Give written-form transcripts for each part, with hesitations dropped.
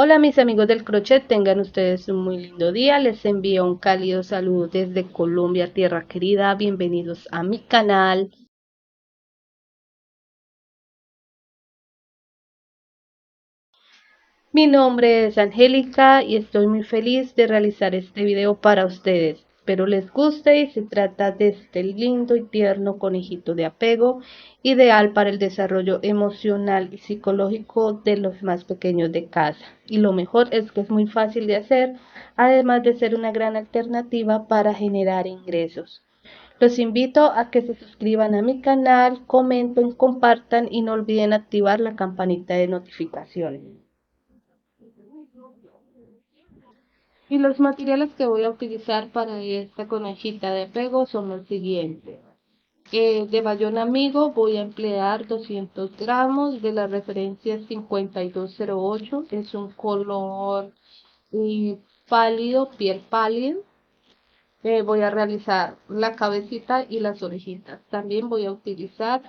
Hola mis amigos del crochet, tengan ustedes un muy lindo día, les envío un cálido saludo desde Colombia, tierra querida, bienvenidos a mi canal. Mi nombre es Angélica y estoy muy feliz de realizar este video para ustedes. Espero les guste y se trata de este lindo y tierno conejito de apego, ideal para el desarrollo emocional y psicológico de los más pequeños de casa. Y lo mejor es que es muy fácil de hacer, además de ser una gran alternativa para generar ingresos. Los invito a que se suscriban a mi canal, comenten, compartan y no olviden activar la campanita de notificaciones. Y los materiales que voy a utilizar para esta conejita de apego son los siguientes. De bayón amigo voy a emplear 200 gramos de la referencia 5208. Es un color pálido, piel pálida. Voy a realizar la cabecita y las orejitas. También voy a utilizar,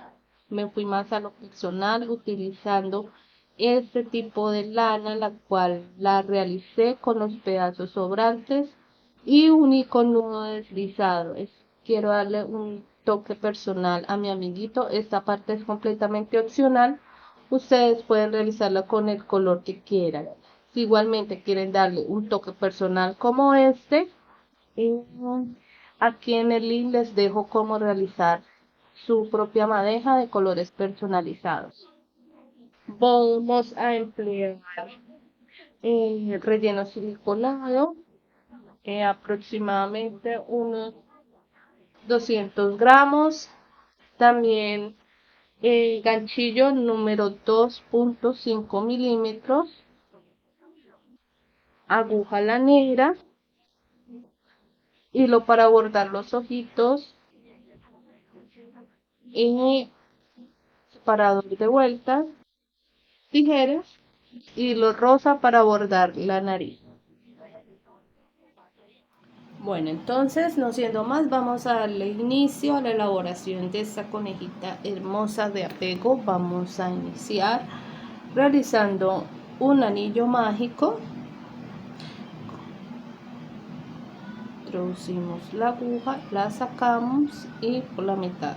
me fui más a lo personal, utilizando este tipo de lana, la cual la realicé con los pedazos sobrantes y uní con nudo deslizado. Quiero darle un toque personal a mi amiguito. Esta parte es completamente opcional. Ustedes pueden realizarla con el color que quieran. Si igualmente quieren darle un toque personal como este, aquí en el link les dejo cómo realizar su propia madeja de colores personalizados. Vamos a emplear relleno siliconado, aproximadamente unos 200 gramos. También ganchillo número 2.5 milímetros, aguja lanera, hilo para bordar los ojitos y separador de vueltas, tijeras, hilo rosa para bordar la nariz. Bueno, entonces, no siendo más, vamos a darle inicio a la elaboración de esta conejita hermosa de apego. Vamos a iniciar realizando un anillo mágico. Introducimos la aguja, la sacamos y por la mitad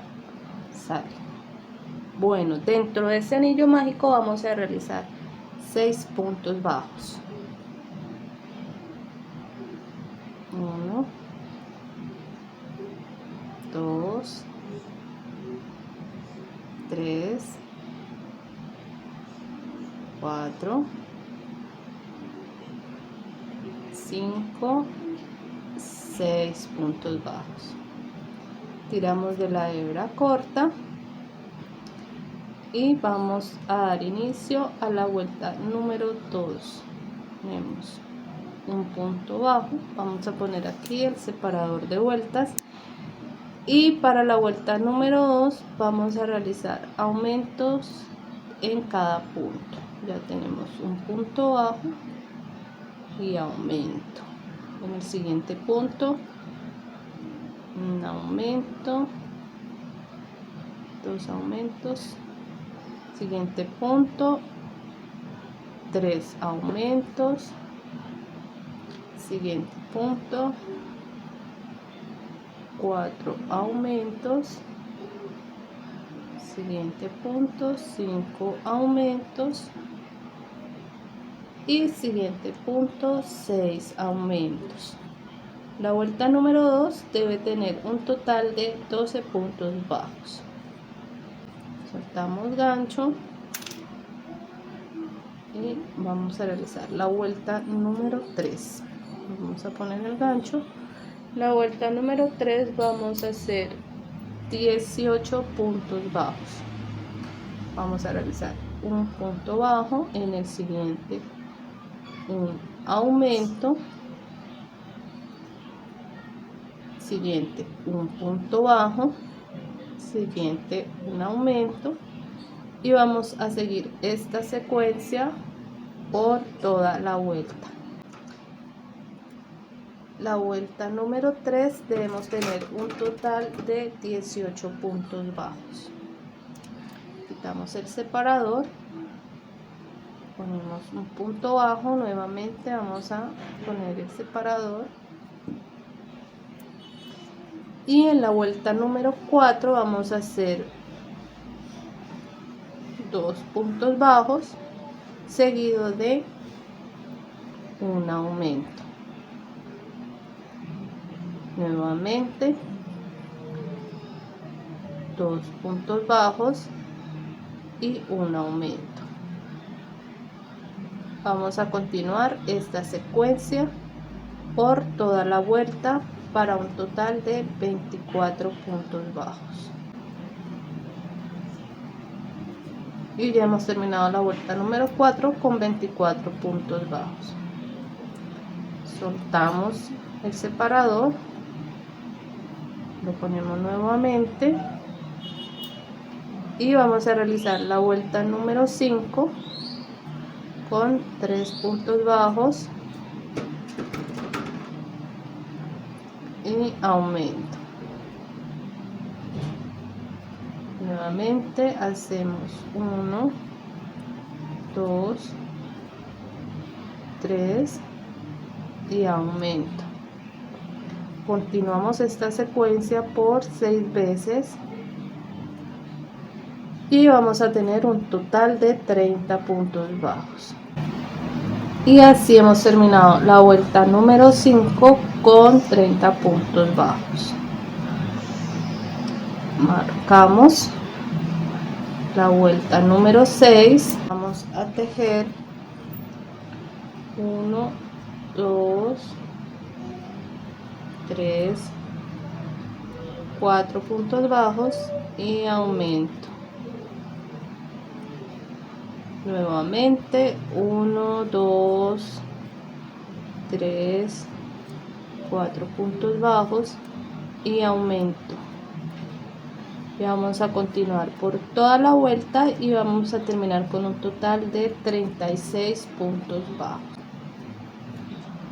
sale. Bueno, dentro de ese anillo mágico vamos a realizar 6 puntos bajos. 1, 2, 3, 4, 5, 6 puntos bajos. Tiramos de la hebra corta y vamos a dar inicio a la vuelta número 2. Tenemos un punto bajo, vamos a poner aquí el separador de vueltas y para la vuelta número 2 vamos a realizar aumentos en cada punto. Ya tenemos un punto bajo y aumento. En el siguiente punto un aumento, 2 aumentos, siguiente punto 3 aumentos, siguiente punto 4 aumentos, siguiente punto 5 aumentos y siguiente punto 6 aumentos. La vuelta número 2 debe tener un total de 12 puntos bajos. Soltamos gancho y vamos a realizar la vuelta número 3. Vamos a poner el gancho. La vuelta número 3 vamos a hacer 18 puntos bajos. Vamos a realizar un punto bajo, en el siguiente un aumento, siguiente un punto bajo, siguiente un aumento y vamos a seguir esta secuencia por toda la vuelta. La vuelta número 3 debemos tener un total de 18 puntos bajos. Quitamos el separador Ponemos un punto bajo, nuevamente vamos a poner el separador, y en la vuelta número 4 vamos a hacer 2 puntos bajos seguido de un aumento. Nuevamente 2 puntos bajos y un aumento. Vamos a continuar esta secuencia por toda la vuelta para un total de 24 puntos bajos. Y ya hemos terminado la vuelta número 4 con 24 puntos bajos. Soltamos el separador, lo ponemos nuevamente y vamos a realizar la vuelta número 5 con 3 puntos bajos y aumento. Nuevamente hacemos 1, 2, 3 y aumento. Continuamos esta secuencia por 6 veces y vamos a tener un total de 30 puntos bajos. Y así hemos terminado la vuelta número 5 con 30 puntos bajos. Marcamos la vuelta número 6, vamos a tejer 1, 2, 3, 4 puntos bajos y aumento. Nuevamente 1, 2, 3, 4 puntos bajos y aumento. Y vamos a continuar por toda la vuelta y vamos a terminar con un total de 36 puntos bajos.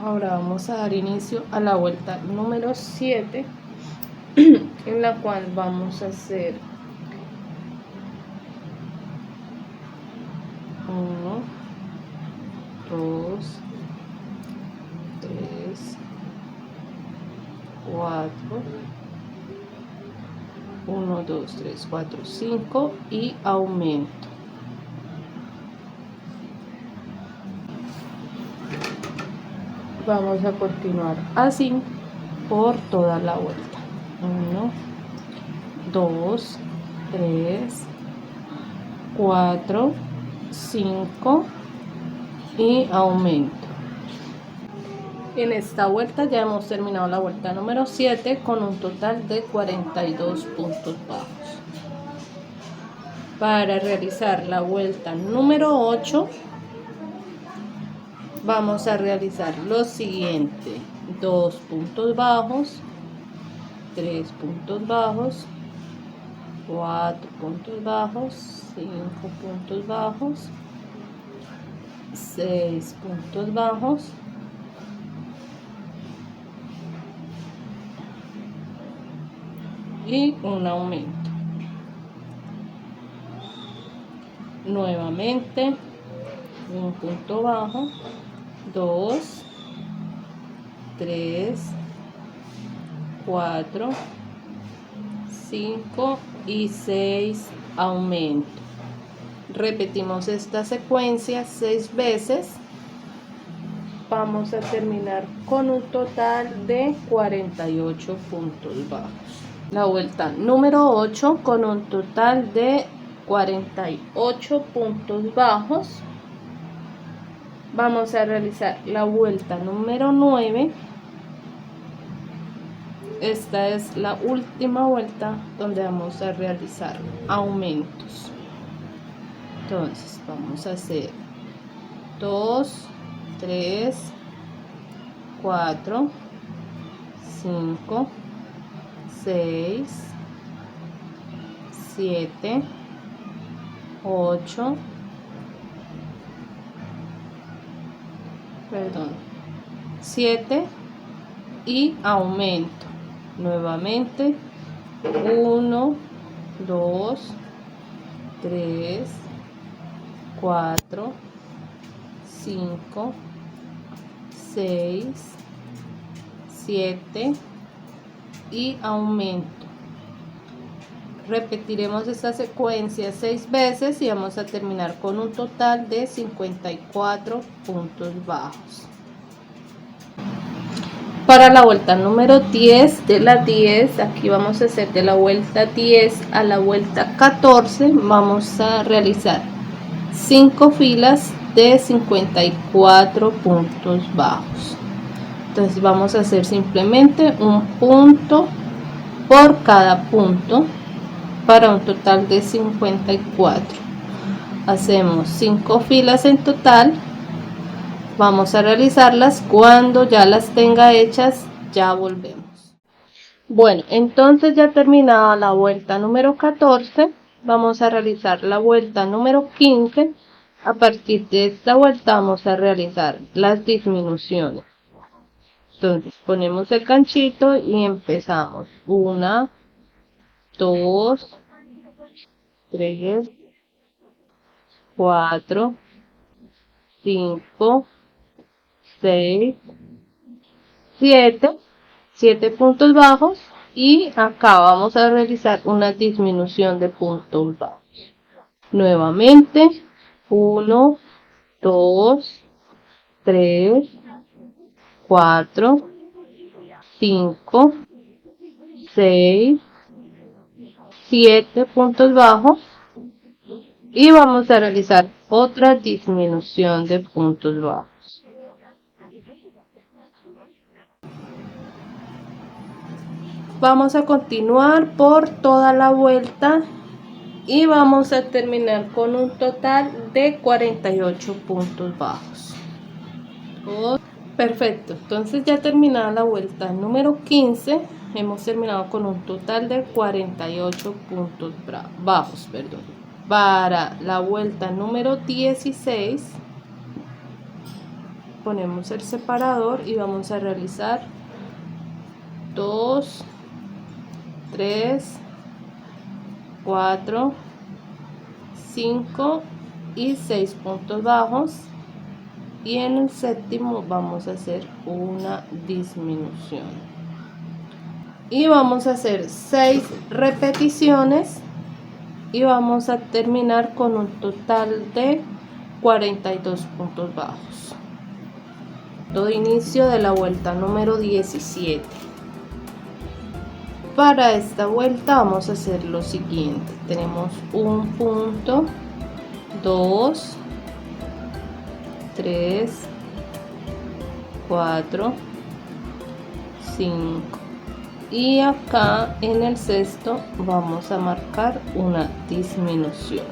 Ahora vamos a dar inicio a la vuelta número 7, en la cual vamos a hacer 1, 2, 3, 4, 1, 2, 3, 4, 5 y aumento. Vamos a continuar así por toda la vuelta. 1, 2, 3, 4, 5 y aumento. En esta vuelta ya hemos terminado la vuelta número 7 con un total de 42 puntos bajos. Para realizar la vuelta número 8 vamos a realizar lo siguiente: 2 puntos bajos, 3 puntos bajos, 4 puntos bajos, 5 puntos bajos, 6 puntos bajos, y un aumento. Nuevamente un punto bajo, 2, 3, 4, 5 y 6 aumento. Repetimos esta secuencia 6 veces. Vamos a terminar con un total de 48 puntos bajos. La vuelta número 8 con un total de 48 puntos bajos. Vamos a realizar la vuelta número 9. Esta es la última vuelta donde vamos a realizar aumentos. Entonces vamos a hacer 2, 3, 4, 5, 6, 7, 8, 7 y aumento. Nuevamente 1, 2, 3, 4, 5, 6, 7 y aumento. Repetiremos esta secuencia 6 veces y vamos a terminar con un total de 54 puntos bajos. Para la vuelta número 10, de la 10, aquí vamos a hacer de la vuelta 10 a la vuelta 14, vamos a realizar 5 filas de 54 puntos bajos. Entonces vamos a hacer simplemente un punto por cada punto para un total de 54. Hacemos 5 filas en total. Vamos a realizarlas. Cuando ya las tenga hechas, ya volvemos. Bueno, entonces ya terminada la vuelta número 14, vamos a realizar la vuelta número 15. A partir de esta vuelta vamos a realizar las disminuciones. Entonces ponemos el ganchito y empezamos. 1, 2, 3, 4, 5, 6, 7 puntos bajos, y acá vamos a realizar una disminución de puntos bajos. Nuevamente 1, 2, 3, 4, 5, 6, 7 puntos bajos, y vamos a realizar otra disminución de puntos bajos. Vamos a continuar por toda la vuelta y vamos a terminar con un total de 48 puntos bajos. Perfecto, entonces ya terminada la vuelta número 15, hemos terminado con un total de 48 puntos bajos, perdón. Para la vuelta número 16 ponemos el separador y vamos a realizar 2, 3, 4, 5 y 6 puntos bajos, y en el séptimo vamos a hacer una disminución y vamos a hacer 6 repeticiones y vamos a terminar con un total de 42 puntos bajos. Todo inicio de la vuelta número 17. Para esta vuelta vamos a hacer lo siguiente: tenemos un punto, 2, 3, 4, 5, y acá en el sexto vamos a marcar una disminución.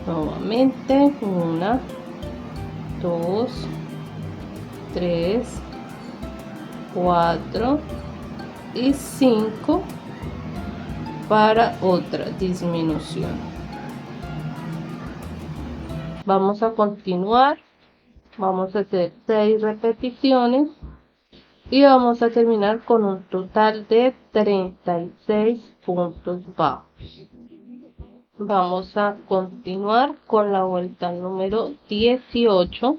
Nuevamente 1, 2, 3, 4 y 5 para otra disminución. Vamos a continuar, vamos a hacer 6 repeticiones y vamos a terminar con un total de 36 puntos bajos. Vamos a continuar con la vuelta número 18.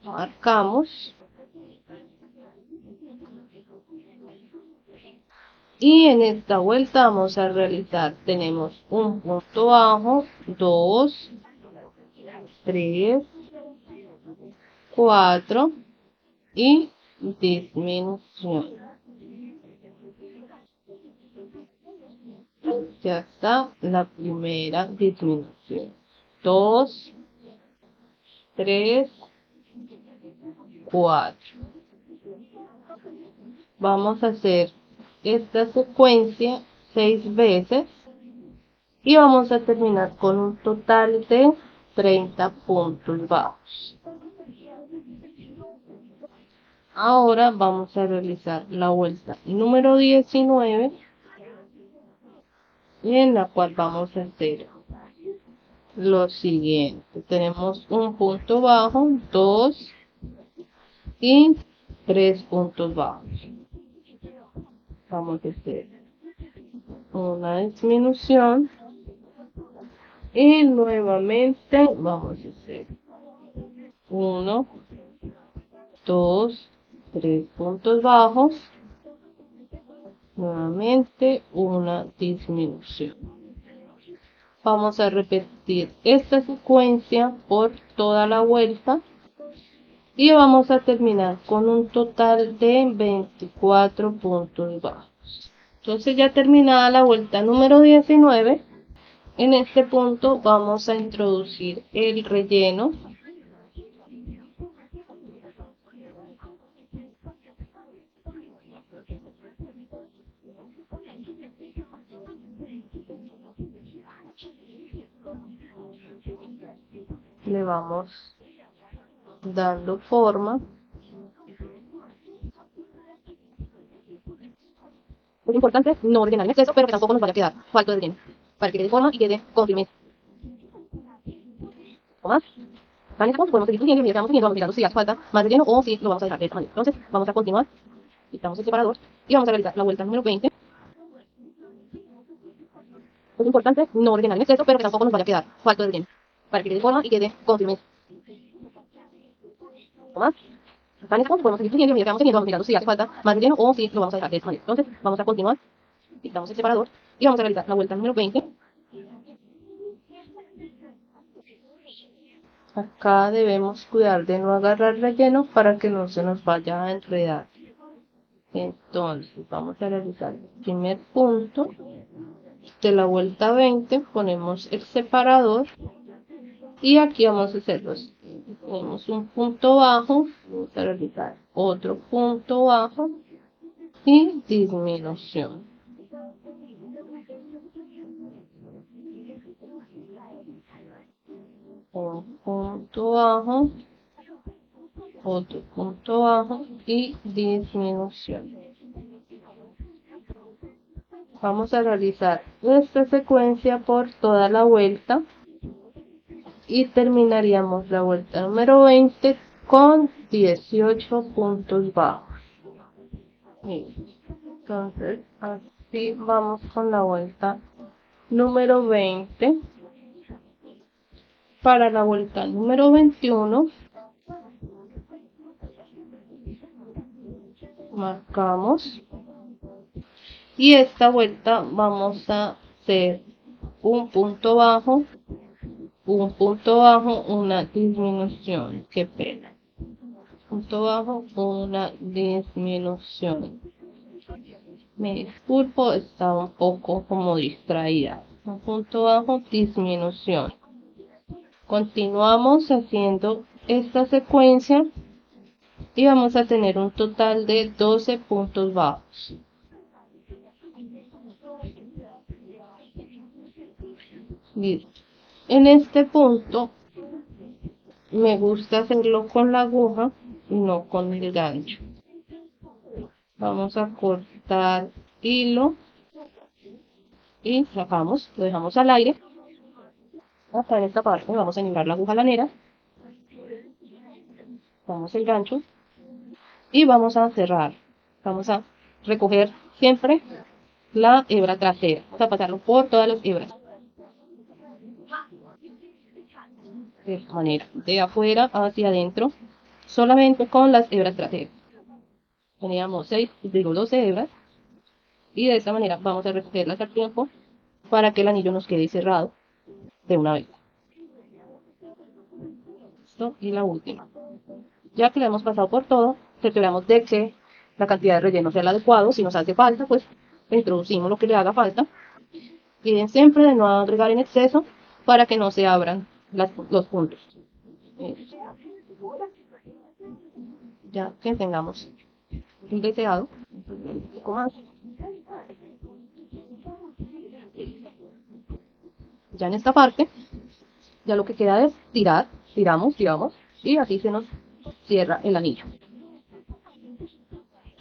Marcamos y en esta vuelta vamos a realizar, tenemos un punto bajo, 2, 3, 4 y disminución. Ya está la primera disminución. 2, 3, 4. Vamos a hacer esta secuencia 6 veces y vamos a terminar con un total de 30 puntos bajos. Ahora vamos a realizar la vuelta número 19, en la cual vamos a hacer lo siguiente: tenemos un punto bajo, 2 y 3 puntos bajos. Vamos a hacer una disminución y nuevamente vamos a hacer 1, 2, 3 puntos bajos, nuevamente una disminución. Vamos a repetir esta secuencia por toda la vuelta y vamos a terminar con un total de 24 puntos bajos. Entonces, ya terminada la vuelta número 19, en este punto vamos a introducir el relleno. Le vamos dando forma. Es importante no rellenar en exceso, pero que tampoco nos vaya a quedar falto de relleno, para que quede forma y quede con firmeza. O más. Vale, podemos seguir puliendo y vamos mirando si hace falta más relleno o si lo vamos a dejar de esta manera. Entonces, vamos a continuar. Quitamos el separador y vamos a realizar la vuelta número 20. Es importante no rellenar en exceso, pero que tampoco nos vaya a quedar falto de relleno, para que quede forma y quede con firmeza. O más. Podemos seguir puliendo y vamos mirando si hace falta más relleno o si lo vamos a dejar de esta manera. Entonces, vamos a continuar. Quitamos el separador y vamos a realizar la vuelta número 20. Acá debemos cuidar de no agarrar relleno para que no se nos vaya a enredar. Entonces vamos a realizar el primer punto de la vuelta 20, ponemos el separador y aquí vamos a hacer los, tenemos un punto bajo, vamos a realizar otro punto bajo y disminución. Un punto bajo, otro punto bajo y disminución. Vamos a realizar esta secuencia por toda la vuelta y terminaríamos la vuelta número 20 con 18 puntos bajos. Entonces, así vamos con la vuelta número 20. Para la vuelta número 21, marcamos. Y esta vuelta vamos a hacer un punto bajo, una disminución. Qué pena. Punto bajo, una disminución. Me disculpo, estaba un poco como distraída. Un punto bajo, disminución. Continuamos haciendo esta secuencia y vamos a tener un total de 12 puntos bajos. Listo. En este punto me gusta hacerlo con la aguja y no con el gancho. Vamos a cortar hilo y sacamos, lo dejamos al aire. Acá en esta parte vamos a enhebrar la aguja lanera, damos el gancho y vamos a cerrar. Vamos a recoger siempre la hebra trasera. Vamos a pasarlo por todas las hebras. De esta manera, de afuera hacia adentro, solamente con las hebras traseras. Teníamos 12 hebras y de esta manera vamos a recogerlas al tiempo para que el anillo nos quede cerrado de una vez. Listo. Y la última. Ya que la hemos pasado por todo, cercioramos de que la cantidad de relleno sea el adecuado. Si nos hace falta, pues introducimos lo que le haga falta. Cuiden siempre de no agregar en exceso para que no se abran los puntos. Ya que tengamos un deseado, un poco más. Ya en esta parte, ya lo que queda es tirar, tiramos, y así se nos cierra el anillo.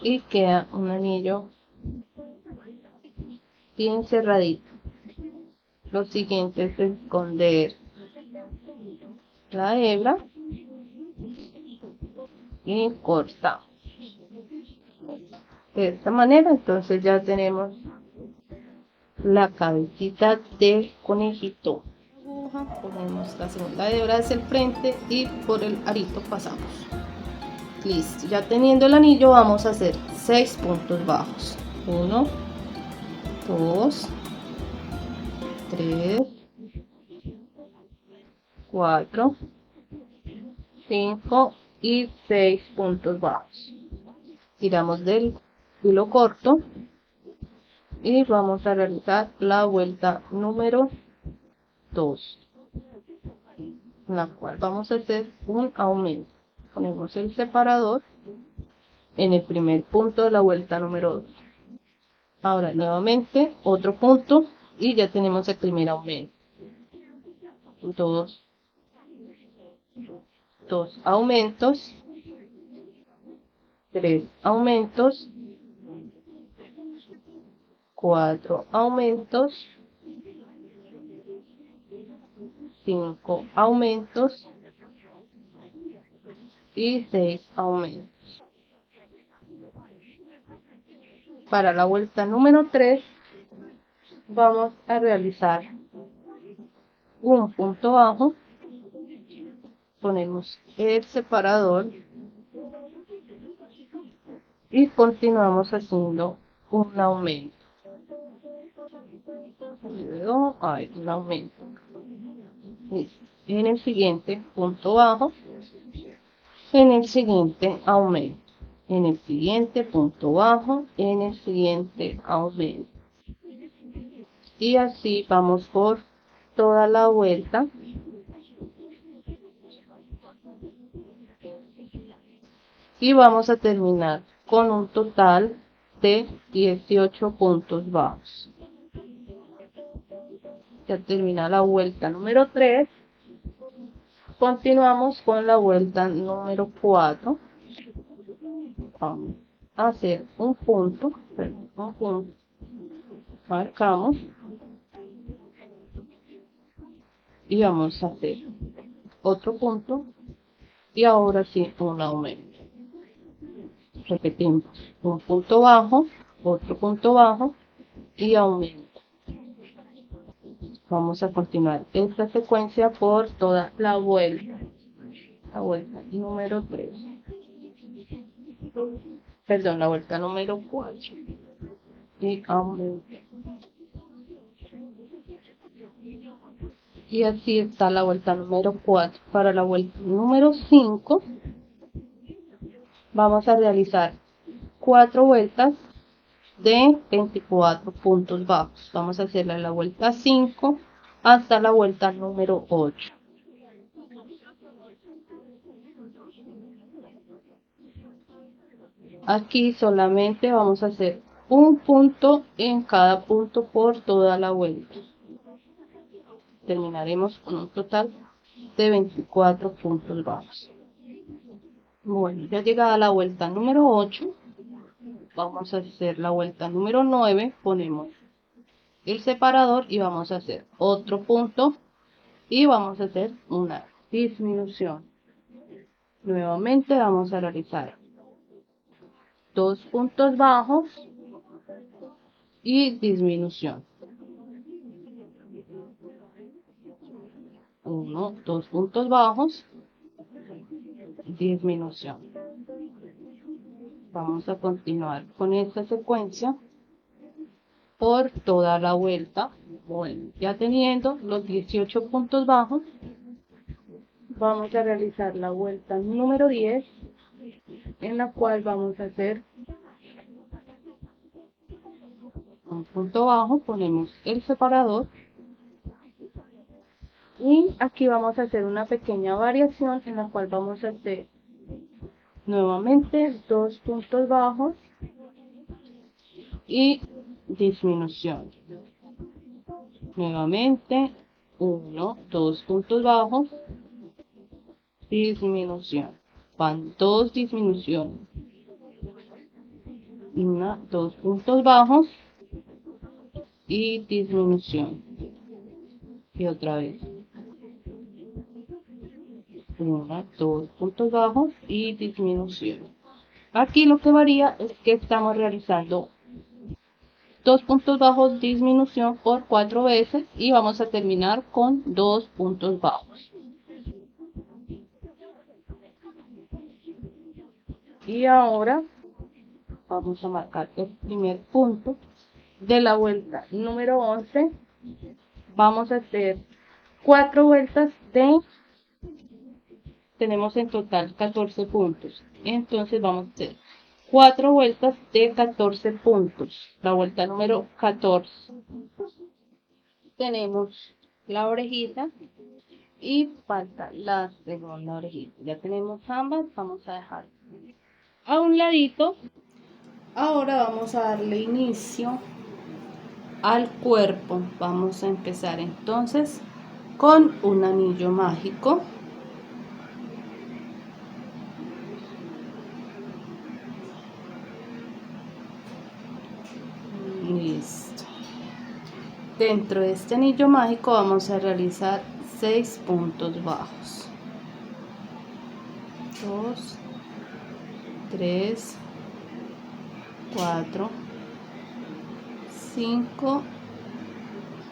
Y queda un anillo bien cerradito. Lo siguiente es esconder la hebra y cortamos. De esta manera, entonces ya tenemos la cabecita del conejito. aguja, ponemos la segunda hebra hacia el frente y por el arito pasamos. Listo, ya teniendo el anillo vamos a hacer 6 puntos bajos. 1, 2, 3, 4, 5 y 6 puntos bajos. Tiramos del hilo corto y vamos a realizar la vuelta número 2, en la cual vamos a hacer un aumento. Ponemos el separador en el primer punto de la vuelta número 2. Ahora nuevamente otro punto y ya tenemos el primer aumento. Dos aumentos, 3 aumentos, 4 aumentos, 5 aumentos y 6 aumentos. Para la vuelta número 3 vamos a realizar un punto bajo, ponemos el separador y continuamos haciendo un aumento. Luego hay un aumento. En el siguiente punto bajo, en el siguiente aumento, en el siguiente punto bajo, en el siguiente aumento. Y así vamos por toda la vuelta. Y vamos a terminar con un total de 18 puntos bajos. Ya termina la vuelta número 3. Continuamos con la vuelta número 4. Vamos a hacer un punto, marcamos y vamos a hacer otro punto y ahora sí un aumento. Repetimos, un punto bajo, otro punto bajo y aumento. Vamos a continuar esta secuencia por toda la vuelta número 3. Perdón, la vuelta número 4 y aumento. Y así está la vuelta número 4. Para la vuelta número 5 vamos a realizar 4 vueltas de 24 puntos bajos. Vamos a hacerla la vuelta 5 hasta la vuelta número 8. Aquí solamente vamos a hacer un punto en cada punto por toda la vuelta. Terminaremos con un total de 24 puntos bajos. Bueno, ya llegada la vuelta número 8, vamos a hacer la vuelta número 9, ponemos el separador y vamos a hacer otro punto y vamos a hacer una disminución. Nuevamente vamos a realizar 2 puntos bajos y disminución. 1, 2 puntos bajos, disminución. Vamos a continuar con esta secuencia por toda la vuelta. Bueno, ya teniendo los 18 puntos bajos, vamos a realizar la vuelta número 10, en la cual vamos a hacer un punto bajo, ponemos el separador y aquí vamos a hacer una pequeña variación en la cual vamos a hacer nuevamente 2 puntos bajos y disminución. Nuevamente 1, 2 puntos bajos, disminución. Van 2 disminuciones. 1, 2 puntos bajos y disminución. Y otra vez. 1, 2 puntos bajos y disminución. Aquí lo que varía es que estamos realizando 2 puntos bajos, disminución por 4 veces y vamos a terminar con 2 puntos bajos. Y ahora vamos a marcar el primer punto de la vuelta número 11. Vamos a hacer 4 vueltas tenemos en total 14 puntos. Entonces vamos a hacer 4 vueltas de 14 puntos. La vuelta número 14. Tenemos la orejita y falta la segunda orejita. Ya tenemos ambas, vamos a dejar a un ladito. Ahora vamos a darle inicio al cuerpo. Vamos a empezar entonces con un anillo mágico. Listo. Dentro de este anillo mágico vamos a realizar 6 puntos bajos. 2, 3, 4, 5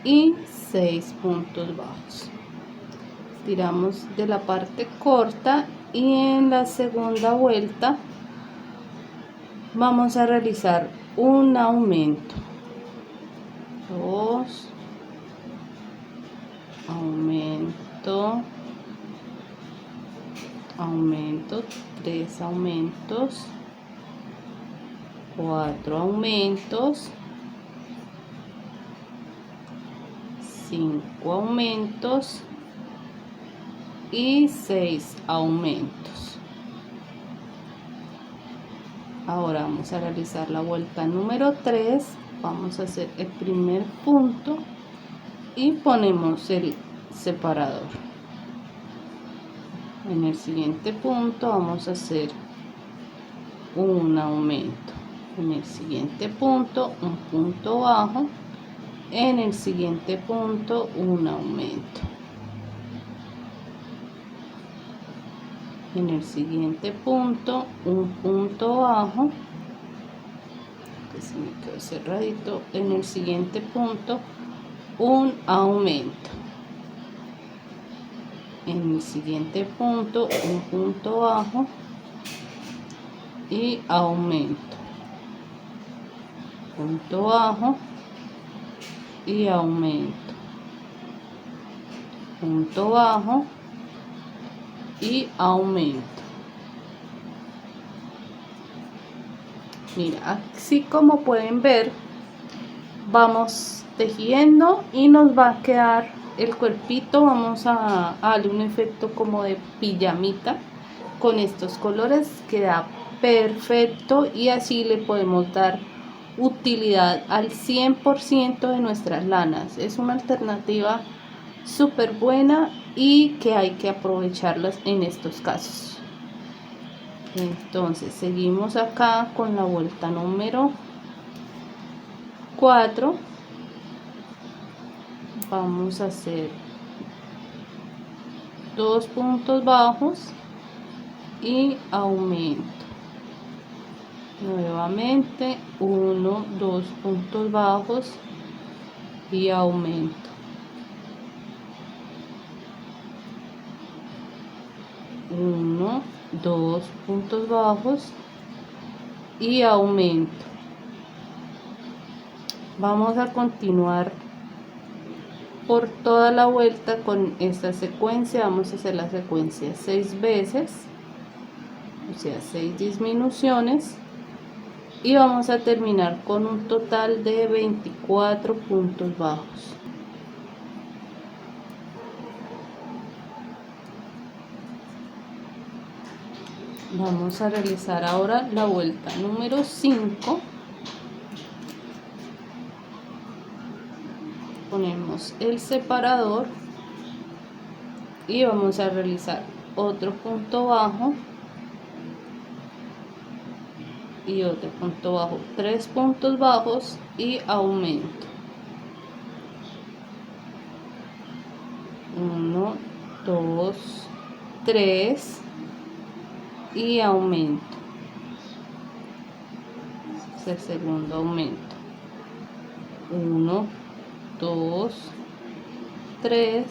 y 6 puntos bajos. Tiramos de la parte corta y en la segunda vuelta vamos a realizar un aumento. 2, aumento, aumento, 3 aumentos, 4 aumentos, 5 aumentos y 6 aumentos. Ahora vamos a realizar la vuelta número 3. Vamos a hacer el primer punto y ponemos el separador. En el siguiente punto vamos a hacer un aumento. En el siguiente punto un punto bajo. En el siguiente punto un aumento. En el siguiente punto un punto bajo, que se me quedó cerradito. En el siguiente punto un aumento. En el siguiente punto un punto bajo y aumento, punto bajo y aumento, punto bajo y aumento. Mira, así como pueden ver, vamos tejiendo y nos va a quedar el cuerpito. Vamos a darle un efecto como de pijamita con estos colores, queda perfecto y así le podemos dar utilidad al 100% de nuestras lanas. Es una alternativa súper buena y que hay que aprovecharlas en estos casos. Entonces seguimos acá con la vuelta número 4. Vamos a hacer 2 puntos bajos y aumento. Nuevamente 1, 2 puntos bajos y aumento. 1, 2 puntos bajos y aumento. Vamos a continuar por toda la vuelta con esta secuencia. Vamos a hacer la secuencia 6 veces, o sea 6 disminuciones, y vamos a terminar con un total de 24 puntos bajos. Vamos a realizar ahora la vuelta número 5. Ponemos el separador y vamos a realizar otro punto bajo y otro punto bajo, 3 puntos bajos y aumento. 1, 2, 3 y aumento. Es el segundo aumento. 1, 2, 3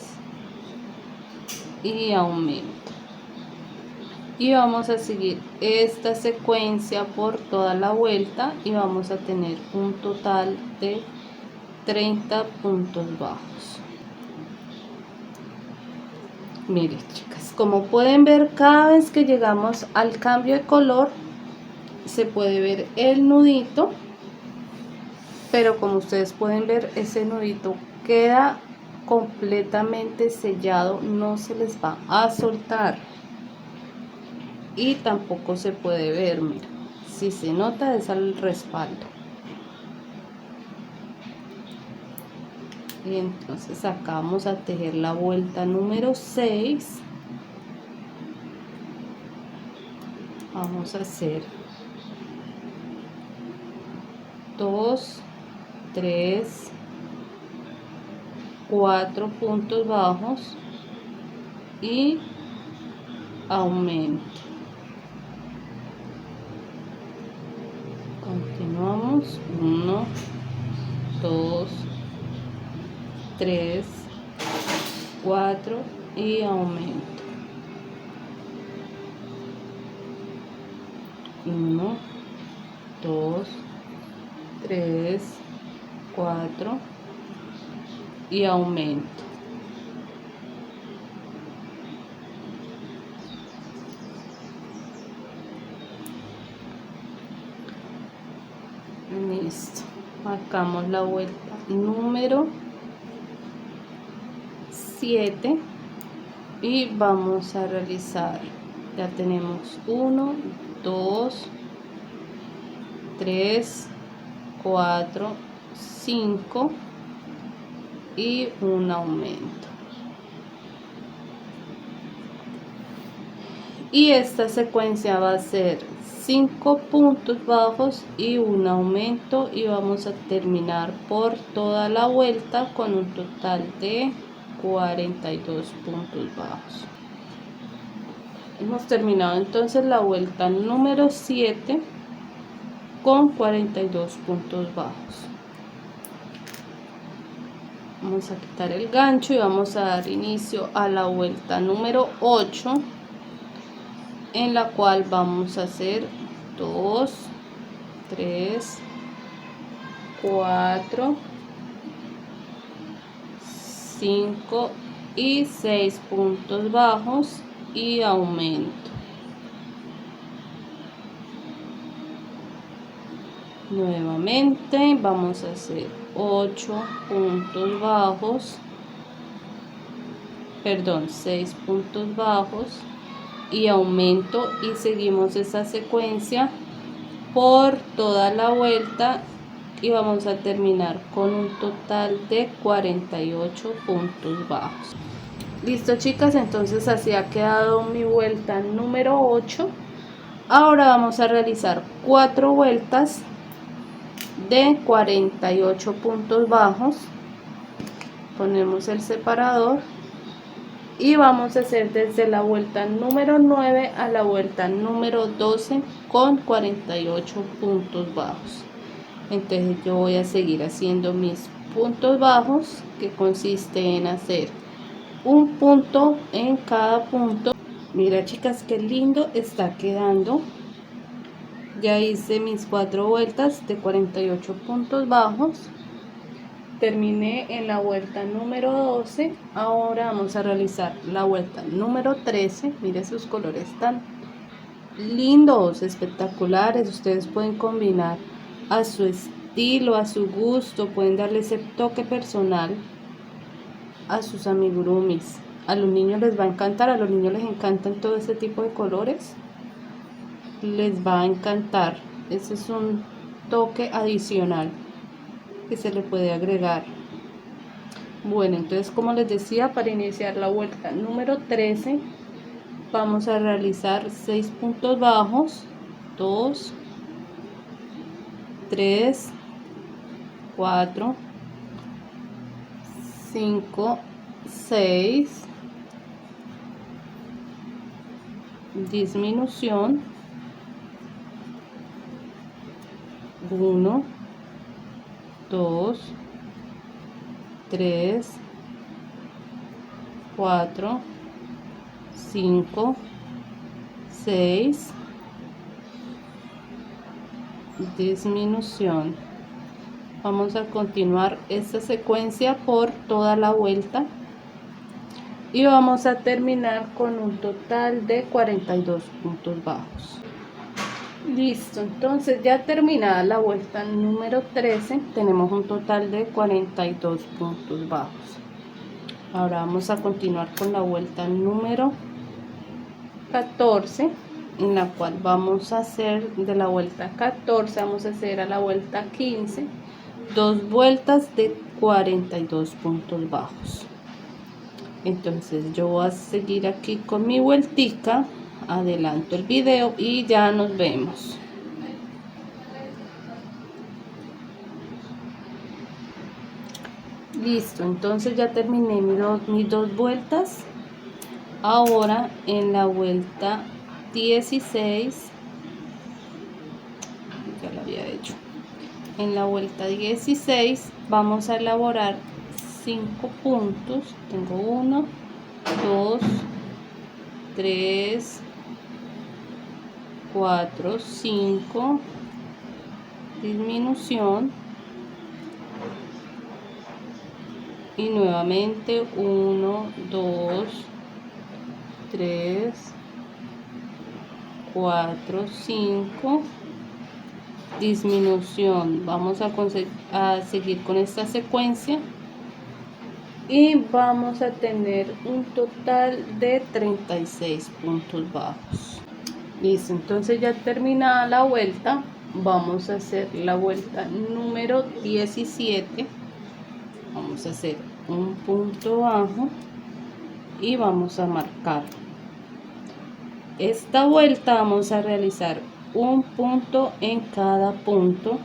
y aumento. Y vamos a seguir esta secuencia por toda la vuelta y vamos a tener un total de 30 puntos bajos. Miren, chicas, como pueden ver, cada vez que llegamos al cambio de color se puede ver el nudito, pero como ustedes pueden ver, ese nudito queda completamente sellado, no se les va a soltar y tampoco se puede ver, mira, si se nota es al respaldo. Y entonces acá vamos a tejer la vuelta número 6. Vamos a hacer 2, 3, 4 puntos bajos y aumento. Continuamos, 1, 2, 3, 4 y aumento. 1, 2, 3, 4 y aumento. Listo, marcamos la vuelta número 7 y vamos a realizar, ya tenemos 1, 2, 3, 4, 5 y un aumento. Y esta secuencia va a ser 5 puntos bajos y un aumento y vamos a terminar por toda la vuelta con un total de 42 puntos bajos. Hemos terminado entonces la vuelta número 7 con 42 puntos bajos. Vamos a quitar el gancho y vamos a dar inicio a la vuelta número 8, en la cual vamos a hacer 2, 3, 4, 5 y 6 puntos bajos y aumento. Nuevamente vamos a hacer 8 puntos bajos, perdón, 6 puntos bajos y aumento, y seguimos esa secuencia por toda la vuelta y vamos a terminar con un total de 48 puntos bajos. Listo, chicas, entonces así ha quedado mi vuelta número 8. Ahora vamos a realizar 4 vueltas de 48 puntos bajos. Ponemos el separador y vamos a hacer desde la vuelta número 9 a la vuelta número 12 con 48 puntos bajos. Entonces yo voy a seguir haciendo mis puntos bajos, que consiste en hacer un punto en cada punto. Mira, chicas, qué lindo está quedando. Ya hice mis 4 vueltas de 48 puntos bajos. Terminé en la vuelta número 12. Ahora vamos a realizar la vuelta número 13. Miren sus colores tan lindos, espectaculares. Ustedes pueden combinar a su estilo, a su gusto, pueden darle ese toque personal a sus amigurumis. A los niños les va a encantar, a los niños les encantan todo este tipo de colores, les va a encantar. Ese es un toque adicional que se le puede agregar. Bueno, entonces, como les decía, para iniciar la vuelta número 13 vamos a realizar 6 puntos bajos, 2, 3, 4, 5, 6, disminución, 1, 2, 3, 4, 5, 6, disminución. Vamos a continuar esta secuencia por toda la vuelta y vamos a terminar con un total de 42 puntos bajos. Listo, entonces ya terminada la vuelta número 13, tenemos un total de 42 puntos bajos. Ahora vamos a continuar con la vuelta número 14, en la cual vamos a hacer de la vuelta 14, vamos a hacer a la vuelta 15, dos vueltas de 42 puntos bajos. Entonces yo voy a seguir aquí con mi vueltica, adelanto el video y ya nos vemos. Listo, entonces ya terminé mis dos vueltas. Ahora en la vuelta 16, ya lo había hecho, en la vuelta 16 vamos a elaborar 5 puntos. Tengo 1, 2, 3, 4, 5, disminución y nuevamente 1, 2, 3, 4, 5, disminución. Vamos a seguir con esta secuencia y vamos a tener un total de 36 puntos bajos. Listo, entonces ya terminada la vuelta, vamos a hacer la vuelta número 17. Vamos a hacer un punto bajo y vamos a marcar. Esta vuelta vamos a realizar un punto en cada punto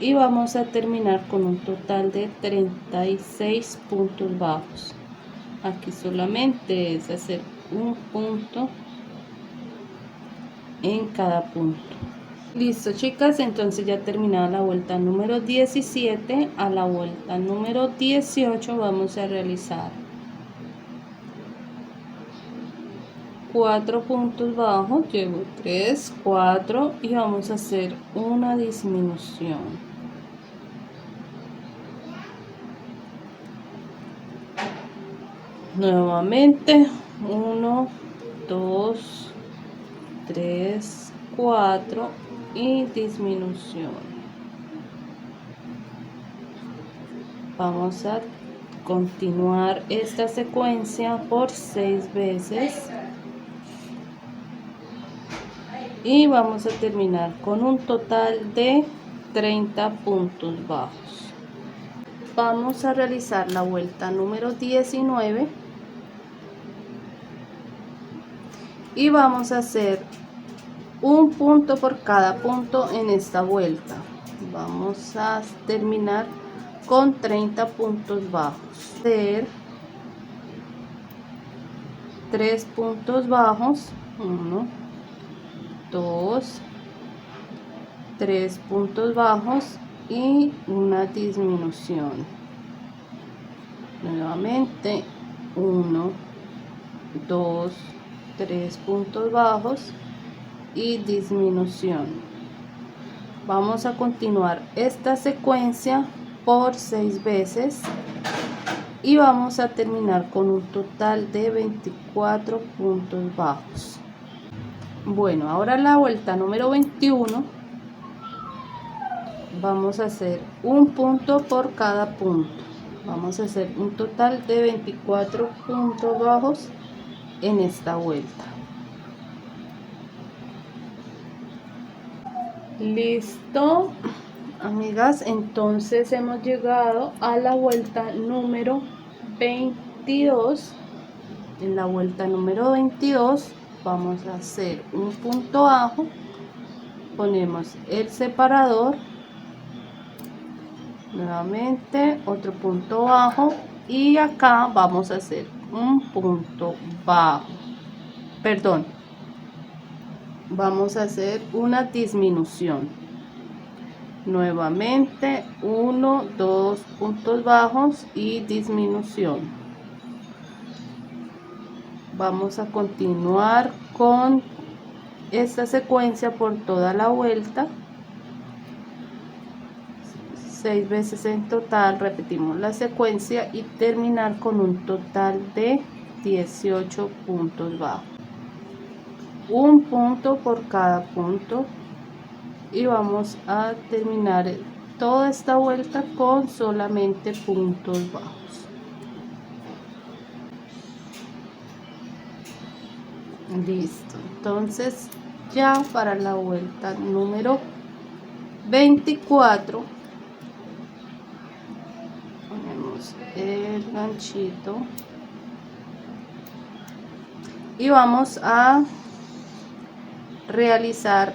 y vamos a terminar con un total de 36 puntos bajos. Aquí solamente es hacer un punto en cada punto. Listo, chicas, entonces ya terminada la vuelta número 17, a la vuelta número 18 vamos a realizar 4 puntos bajos, llevo 3, 4 y vamos a hacer una disminución. Nuevamente 1, 2, 3, 4 y disminución. Vamos a continuar esta secuencia por 6 veces y vamos a terminar con un total de 30 puntos bajos. Vamos a realizar la vuelta número 19 y vamos a hacer un punto por cada punto en esta vuelta. Vamos a terminar con 30 puntos bajos. Hacer 3 puntos bajos, 1, 2, 3 puntos bajos y una disminución. Nuevamente 1, 2, 3 puntos bajos y disminución. Vamos a continuar esta secuencia por 6 veces y vamos a terminar con un total de 24 puntos bajos. Bueno, ahora la vuelta número 21 vamos a hacer un punto por cada punto. Vamos a hacer un total de 24 puntos bajos en esta vuelta. Listo, amigas, entonces hemos llegado a la vuelta número 22. En la vuelta número 22 vamos a hacer un punto bajo, ponemos el separador, nuevamente otro punto bajo y acá vamos a hacer un punto bajo, perdón, vamos a hacer una disminución. Nuevamente 1, 2 puntos bajos y disminución. Vamos a continuar con esta secuencia por toda la vuelta, 6 veces en total. Repetimos la secuencia y terminar con un total de 18 puntos bajos, un punto por cada punto, y vamos a terminar toda esta vuelta con solamente puntos bajos. Listo. Entonces ya para la vuelta número 24 ponemos el ganchito y vamos a realizar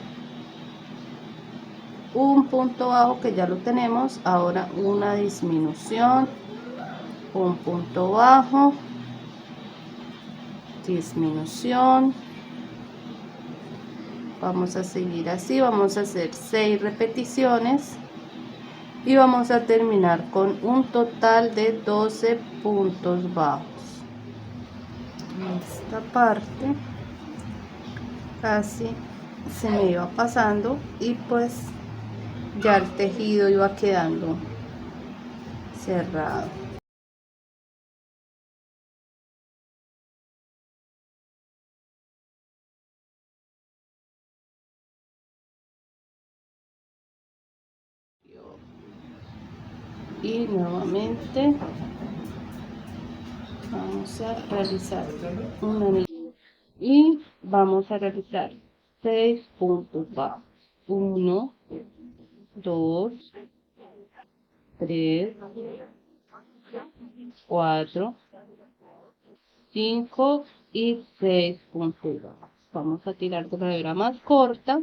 un punto bajo que ya lo tenemos. Ahora una disminución, un punto bajo, disminución. Vamos a seguir así, vamos a hacer 6 repeticiones y vamos a terminar con un total de 12 puntos bajos. Esta parte casi se me iba pasando y pues ya el tejido iba quedando cerrado. Y nuevamente vamos a realizar una anillo y vamos a realizar 6 puntos bajos. 1, 2, 3, 4, 5 y 6 puntos bajos. Vamos a tirar con la hebra más corta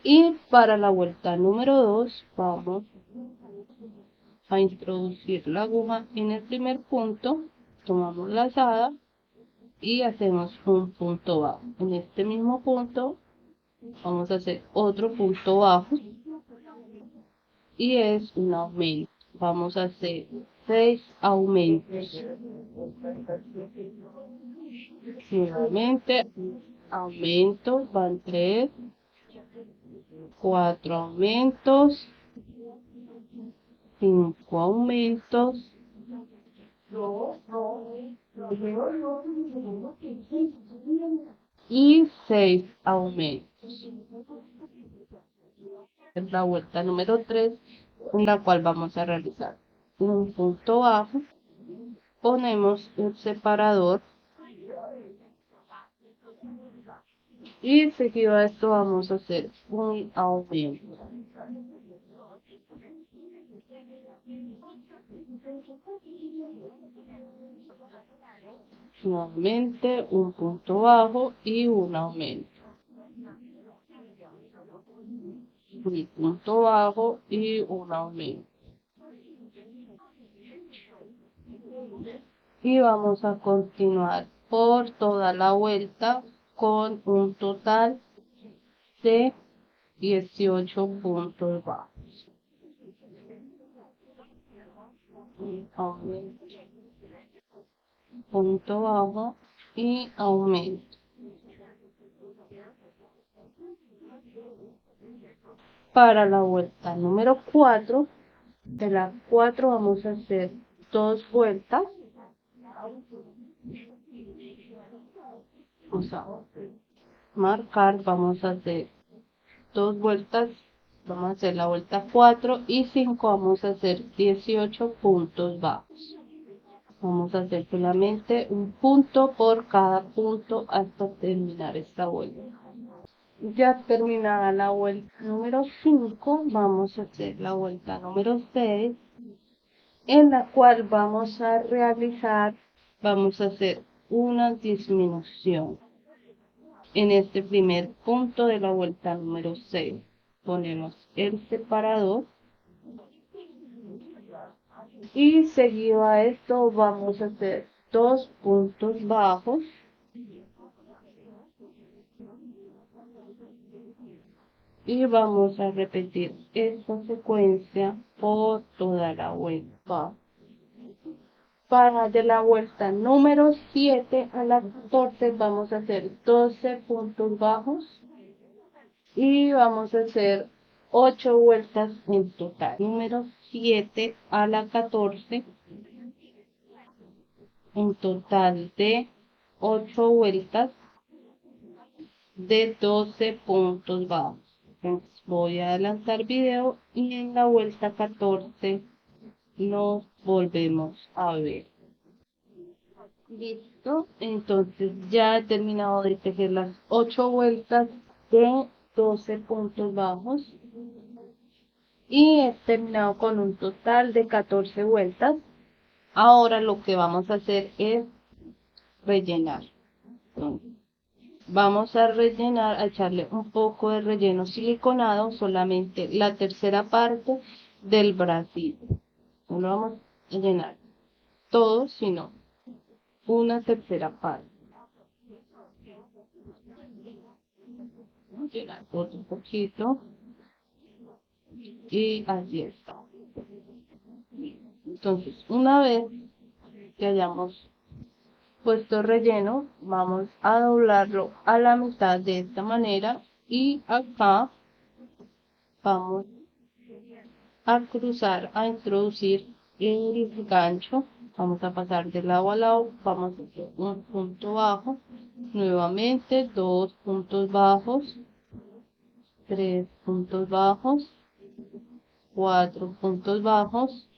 y para la vuelta número 2 vamos a introducir la aguja en el primer punto, tomamos la lazada y hacemos un punto bajo. En este mismo punto vamos a hacer otro punto bajo y es un aumento. Vamos a hacer 6 aumentos. Nuevamente aumentos, van 3, 4 aumentos, 5 aumentos, y 6 aumentos. Es la vuelta número 3, en la cual vamos a realizar un punto bajo, ponemos un separador y seguido a esto vamos a hacer un aumento. Nuevamente un punto bajo y un aumento. Un punto bajo y un aumento. Y vamos a continuar por toda la vuelta con un total de 18 puntos bajos. Aumento, punto bajo y aumento. Para la vuelta número 4, de las 4 vamos a hacer 2 vueltas. Vamos a marcar, vamos a hacer 2 vueltas, vamos a hacer la vuelta 4 y 5, vamos a hacer 18 puntos bajos. Vamos a hacer solamente un punto por cada punto hasta terminar esta vuelta. Ya terminada la vuelta número 5, vamos a hacer la vuelta número 6, en la cual vamos a hacer una disminución. En este primer punto de la vuelta número 6 ponemos el separador y seguido a esto vamos a hacer 2 puntos bajos, y vamos a repetir esta secuencia por toda la vuelta. Para de la vuelta número 7 a la 14 vamos a hacer 12 puntos bajos y vamos a hacer 8 vueltas en total. Número 7 a la 14, en total de 8 vueltas de 12 puntos bajos. Entonces voy a adelantar video y en la vuelta 14 nos volvemos a ver. Listo, entonces ya he terminado de tejer las 8 vueltas de 12 puntos bajos y he terminado con un total de 14 vueltas. Ahora lo que vamos a hacer es rellenar. Vamos a rellenar, a echarle un poco de relleno siliconado, solamente la tercera parte del bracito. No lo vamos a llenar todo, sino una tercera parte. Llenar otro poquito y así está. Entonces, una vez que hayamos puesto relleno, vamos a doblarlo a la mitad de esta manera y acá vamos a cruzar, a introducir el gancho. Vamos a pasar de lado a lado, vamos a hacer un punto bajo, nuevamente 2 puntos bajos, 3 puntos bajos, 4 puntos bajos,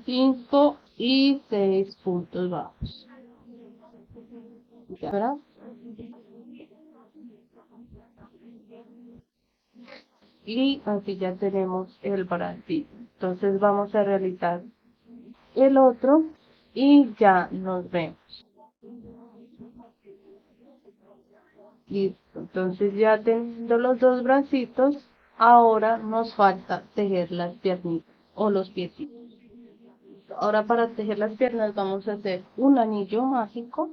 5 y 6 puntos bajos. ¿Ya? Y así ya tenemos el bracito. Entonces vamos a realizar el otro y ya nos vemos. Listo, entonces ya teniendo los dos bracitos, ahora nos falta tejer las piernitas o los piecitos. Ahora para tejer las piernas vamos a hacer un anillo mágico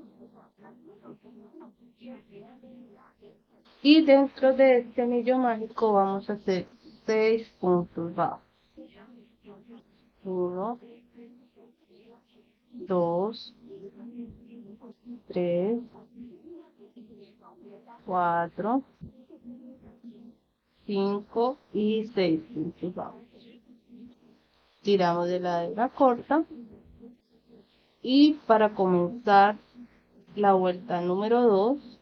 y dentro de este anillo mágico vamos a hacer 6 puntos bajos. 1, 2, 3, 4, 5 y 6 puntos bajos. Tiramos de la hebra corta y para comenzar la vuelta número 2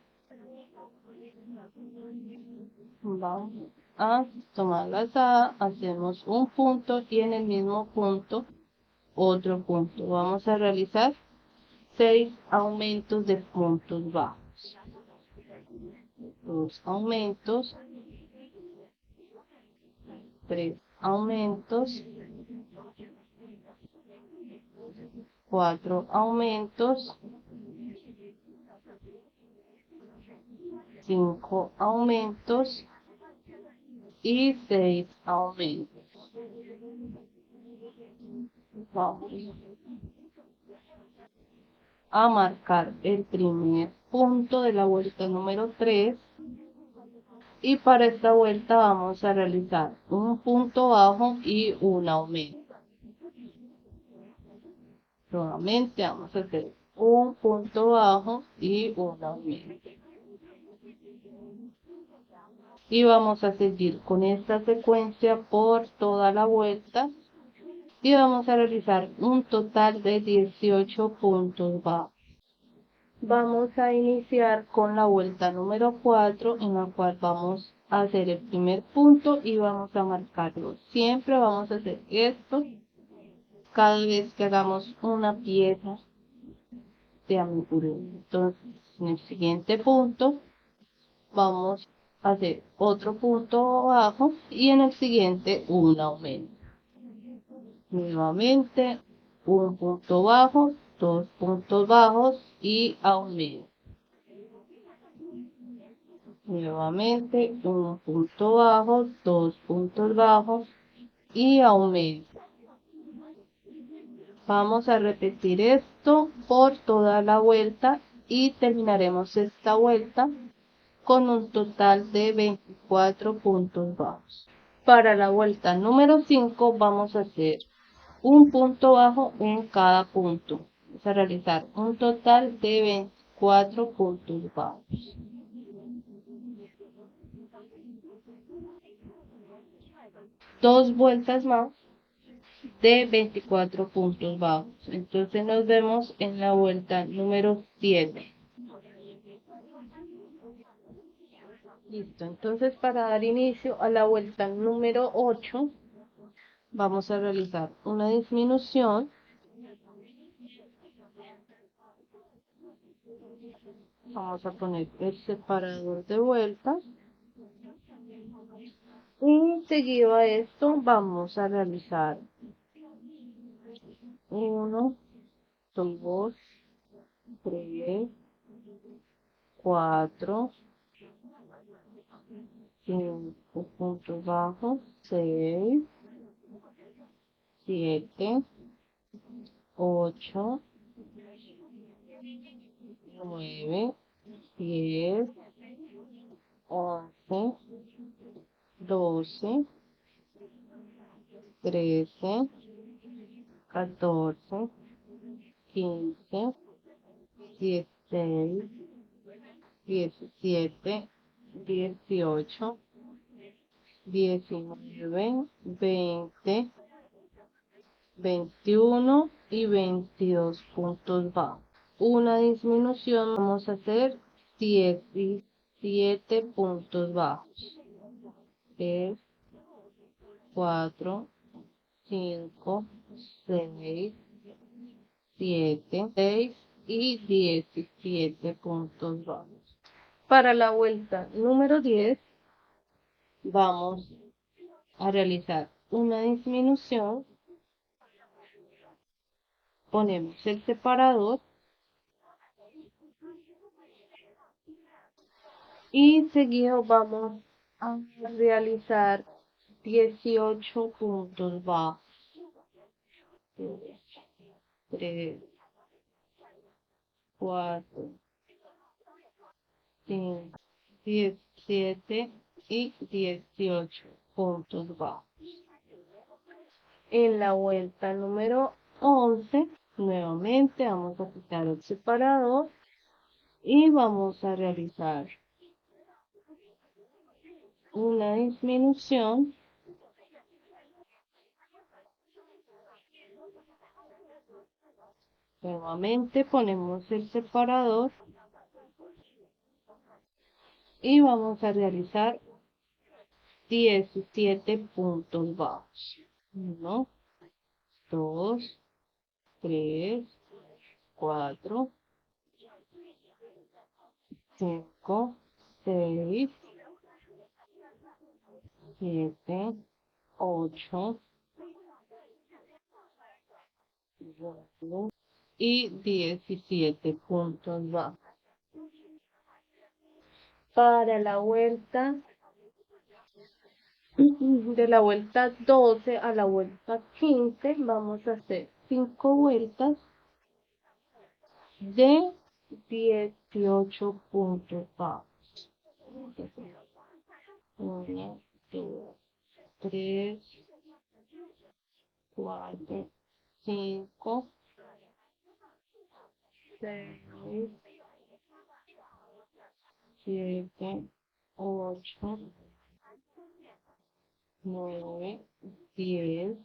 vamos a tomar la lazada, hacemos un punto y en el mismo punto otro punto. Vamos a realizar 6 aumentos de puntos bajos. 2 aumentos, 3 aumentos, 4 aumentos, 5 aumentos y 6 aumentos. Vamos a marcar el primer punto de la vuelta número 3 y para esta vuelta vamos a realizar un punto bajo y un aumento. Nuevamente vamos a hacer un punto bajo y un aumento. Y vamos a seguir con esta secuencia por toda la vuelta y vamos a realizar un total de 18 puntos bajos. Vamos a iniciar con la vuelta número 4 en la cual vamos a hacer el primer punto y vamos a marcarlo. Siempre vamos a hacer esto cada vez que hagamos una pieza de amigurumi. Entonces, en el siguiente punto vamos a hacer otro punto bajo y en el siguiente un aumento. Nuevamente un punto bajo, 2 puntos bajos y aumento. Nuevamente un punto bajo, 2 puntos bajos y aumento. Vamos a repetir esto por toda la vuelta y terminaremos esta vuelta con un total de 24 puntos bajos. Para la vuelta número 5 vamos a hacer un punto bajo en cada punto. Vamos a realizar un total de 24 puntos bajos. Dos vueltas más de 24 puntos bajos. Entonces nos vemos en la vuelta número 7. Listo, entonces para dar inicio a la vuelta número 8, vamos a realizar una disminución. Vamos a poner el separador de vueltas. Y seguido a esto vamos a realizar 1, 2, 3, 4, 5 puntos bajos, 6, 7, 8, 9, 10, 11, 12, 13, 14, 15, 16, 17, 18, 19, 20, 21 y 22 puntos bajos. Una disminución, vamos a hacer 17 puntos bajos. 3, 4, 5, 6, 7, 6 y 17 puntos bajos. Para la vuelta número 10 vamos a realizar una disminución. Ponemos el separador y seguido vamos a realizar 18 puntos bajos. 3, 4, 5, 17 y 18 puntos bajos. En la vuelta número 11, nuevamente vamos a quitar el separador y vamos a realizar una disminución. Nuevamente ponemos el separador y vamos a realizar 17 puntos bajos. 1, 2, 3, 4, 5, 6, 7, 8, 9 y 17 puntos bajos. Para la vuelta de la vuelta 12 a la vuelta 15 vamos a hacer 5 vueltas de 18 puntos bajos. 1, 2, 3, 4, 5, 6, 7, 8, 9, 10,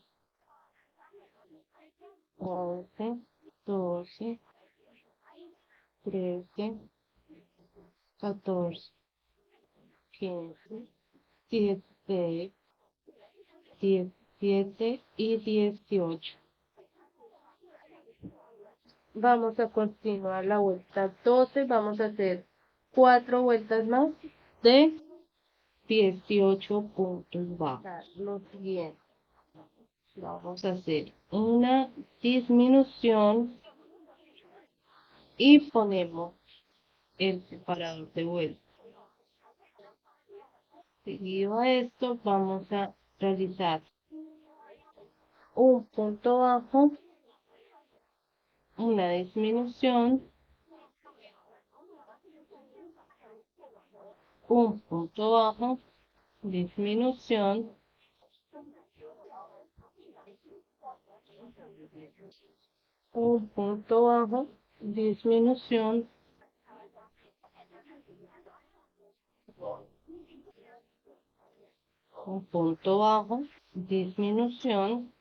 11, 12, 13, 14, 15, 16, 17 y 18. Vamos a continuar la vuelta 12. Vamos a hacer 4 vueltas más de 18 puntos bajos. Lo siguiente, vamos a hacer una disminución y ponemos el separador de vuelta. Seguido a esto, vamos a realizar un punto bajo, una disminución un punto bajo, disminución, un punto bajo, disminución, un punto bajo, disminución,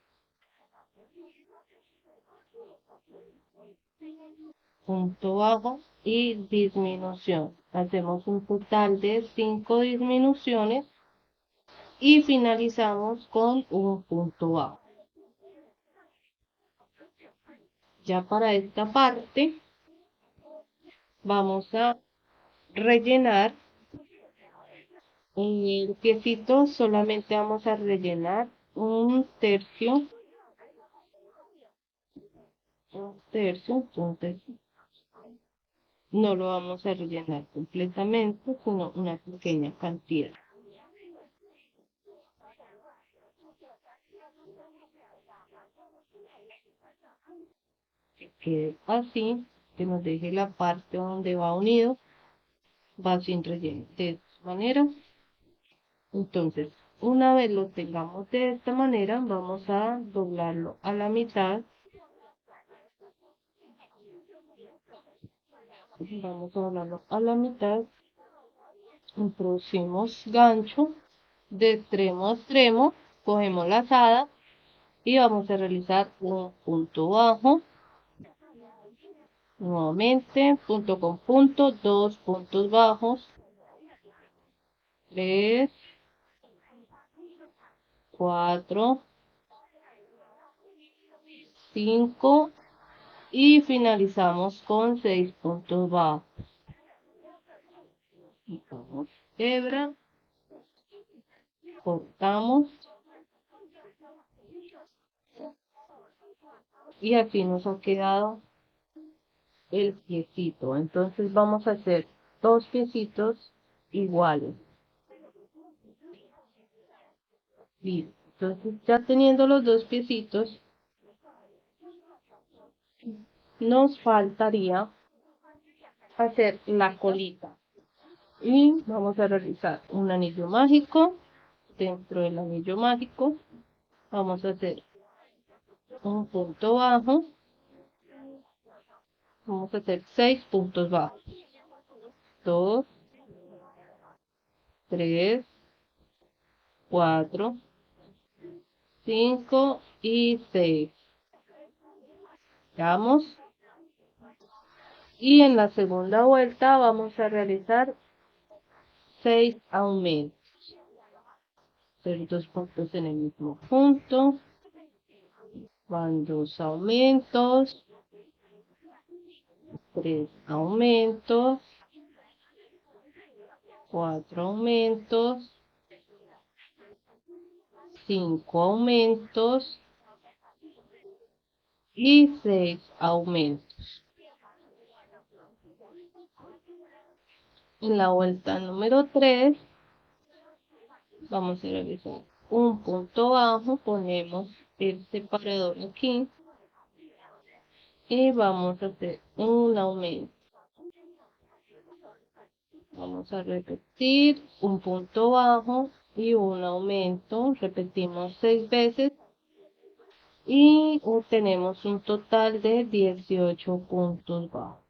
punto bajo y disminución. Hacemos un total de 5 disminuciones y finalizamos con un punto bajo. Ya para esta parte vamos a rellenar el piecito, solamente vamos a rellenar un tercio, entonces no lo vamos a rellenar completamente, sino una pequeña cantidad. Que quede así, que nos deje la parte donde va unido, va sin relleno. De esta manera, entonces, una vez lo tengamos de esta manera, vamos a doblarlo a la mitad. Vamos a doblarlo a la mitad. Introducimos gancho de extremo a extremo, cogemos la lazada y vamos a realizar un punto bajo. Nuevamente, punto con punto, dos puntos bajos, 3, 4, 5 y finalizamos con 6 puntos bajos. Quitamos hebra, cortamos y así nos ha quedado el piecito. Entonces vamos a hacer dos piecitos iguales. Listo. Entonces ya teniendo los dos piecitos, nos faltaría hacer la colita. Y vamos a realizar un anillo mágico. Dentro del anillo mágico vamos a hacer un punto bajo. Vamos a hacer 6 puntos bajos. 2, 3, 4, 5 y 6. Damos. Y en la segunda vuelta vamos a realizar 6 aumentos. Hacer 2 puntos en el mismo punto. Van 2 aumentos. 3 aumentos. 4 aumentos. 5 aumentos. Y 6 aumentos. En la vuelta número 3 vamos a realizar un punto bajo, ponemos el separador aquí y vamos a hacer un aumento. Vamos a repetir un punto bajo y un aumento, repetimos 6 veces y obtenemos un total de 18 puntos bajos.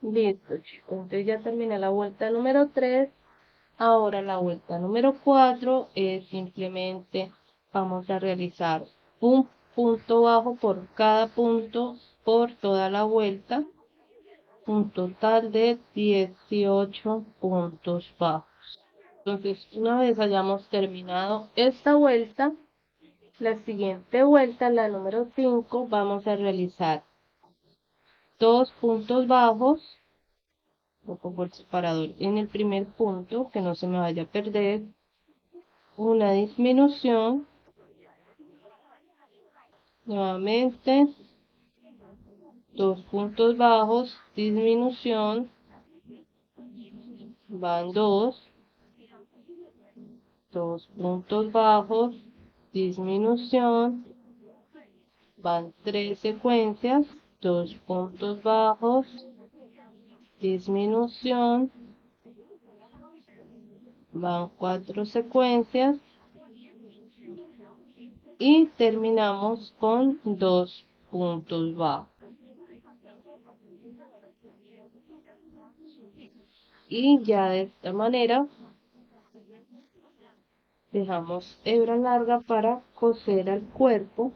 Listo, chicos, entonces ya terminé la vuelta número 3. Ahora la vuelta número 4 es simplemente vamos a realizar un punto bajo por cada punto por toda la vuelta, un total de 18 puntos bajos. Entonces, una vez hayamos terminado esta vuelta, la siguiente vuelta, la número 5, vamos a realizar dos puntos bajos. Pongo el separador en el primer punto, que no se me vaya a perder. Una disminución. Nuevamente, dos puntos bajos, disminución. Van dos puntos bajos, disminución. Van tres secuencias, dos puntos bajos, disminución, van 4 secuencias y terminamos con 2 puntos bajos. Y ya de esta manera dejamos hebra larga para coser el cuerpo.